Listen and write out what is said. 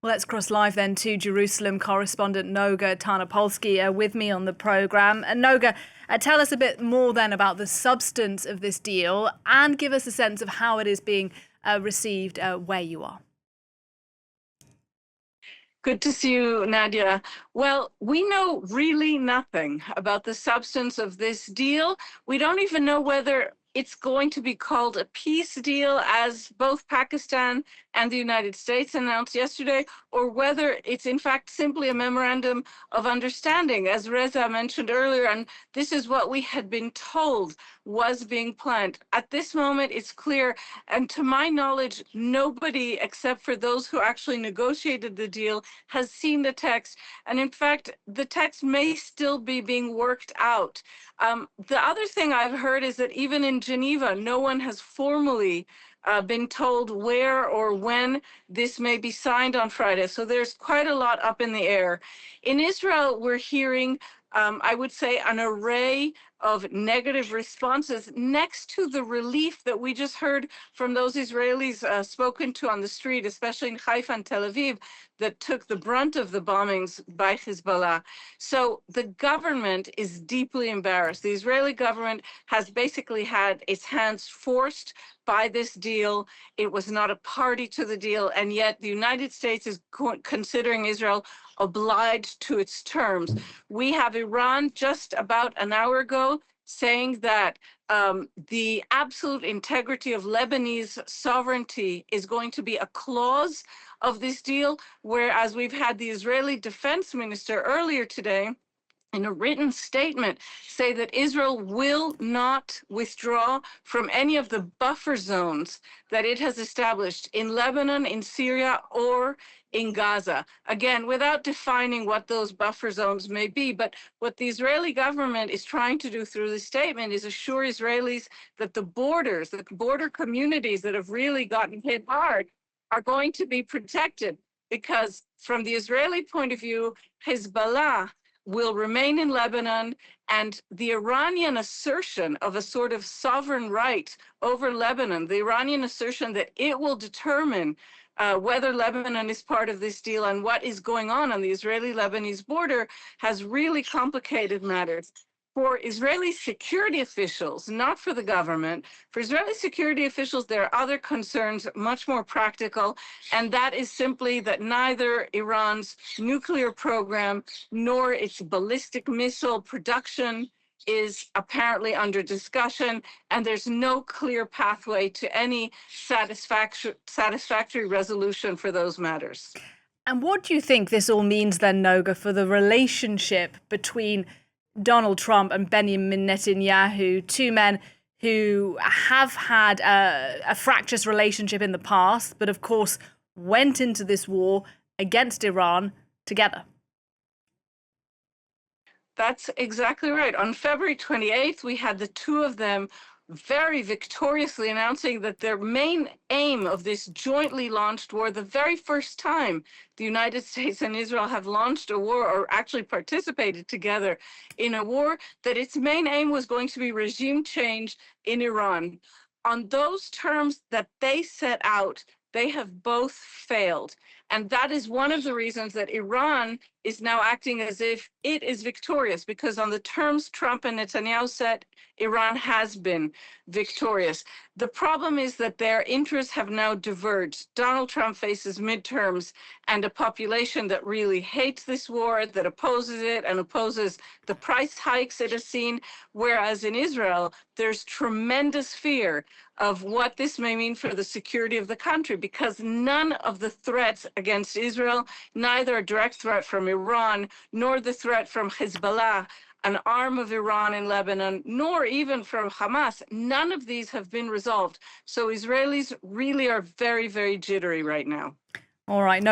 Let's cross live then to Jerusalem correspondent Noga Tarnopolsky with me on the programme. Noga, tell us a bit more then about the substance of this deal and give us a sense of how it is being received where you are. Good to see you, Nadia. Well, we know really nothing about the substance of this deal. We don't even know whether it's going to be called a peace deal, as both Pakistan and the United States announced yesterday, or whether it's in fact simply a memorandum of understanding, as Reza mentioned earlier. And this is what we had been told was being planned. At this moment, it's clear, and to my knowledge, nobody except for those who actually negotiated the deal has seen the text. And in fact, the text may still be being worked out. The other thing I've heard is that even in Geneva, no one has formally been told where or when this may be signed on Friday. So there's quite a lot up in the air. In Israel, we're hearing, I would say, an array of negative responses next to the relief that we just heard from those Israelis spoken to on the street, especially in Haifa and Tel Aviv, that took the brunt of the bombings by Hezbollah. So the government is deeply embarrassed. The Israeli government has basically had its hands forced by this deal. It was not a party to the deal, and yet the United States is considering Israel obliged to its terms. We have Iran just about an hour ago saying that the absolute integrity of Lebanese sovereignty is going to be a clause of this deal, whereas we've had the Israeli defense minister earlier today in a written statement say that Israel will not withdraw from any of the buffer zones that it has established in Lebanon, in Syria, or in Gaza. Again, without defining what those buffer zones may be, but what the Israeli government is trying to do through this statement is assure Israelis that the borders, the border communities that have really gotten hit hard are going to be protected, because from the Israeli point of view, Hezbollah will remain in Lebanon, and the Iranian assertion of a sort of sovereign right over Lebanon, the Iranian assertion that it will determine whether Lebanon is part of this deal and what is going on the Israeli-Lebanese border, has really complicated matters. For Israeli security officials, not for the government, for Israeli security officials, there are other concerns, much more practical, and that is simply that neither Iran's nuclear program nor its ballistic missile production is apparently under discussion, and there's no clear pathway to any satisfactory resolution for those matters. And what do you think this all means then, Noga, for the relationship between Donald Trump and Benjamin Netanyahu, two men who have had a fractious relationship in the past, but of course went into this war against Iran together? That's exactly right. On February 28th, we had the two of them very victoriously announcing that their main aim of this jointly launched war, the very first time the United States and Israel have launched a war or actually participated together in a war, that its main aim was going to be regime change in Iran. On those terms that they set out, they have both failed. And that is one of the reasons that Iran is now acting as if it is victorious, because on the terms Trump and Netanyahu set, Iran has been victorious. The problem is that their interests have now diverged. Donald Trump faces midterms and a population that really hates this war, that opposes it and opposes the price hikes it has seen, whereas in Israel, there's tremendous fear of what this may mean for the security of the country, because none of the threats against Israel, neither a direct threat from Iran, nor the threat from Hezbollah, an arm of Iran in Lebanon, nor even from Hamas, none of these have been resolved. So Israelis really are very, very jittery right now. All right.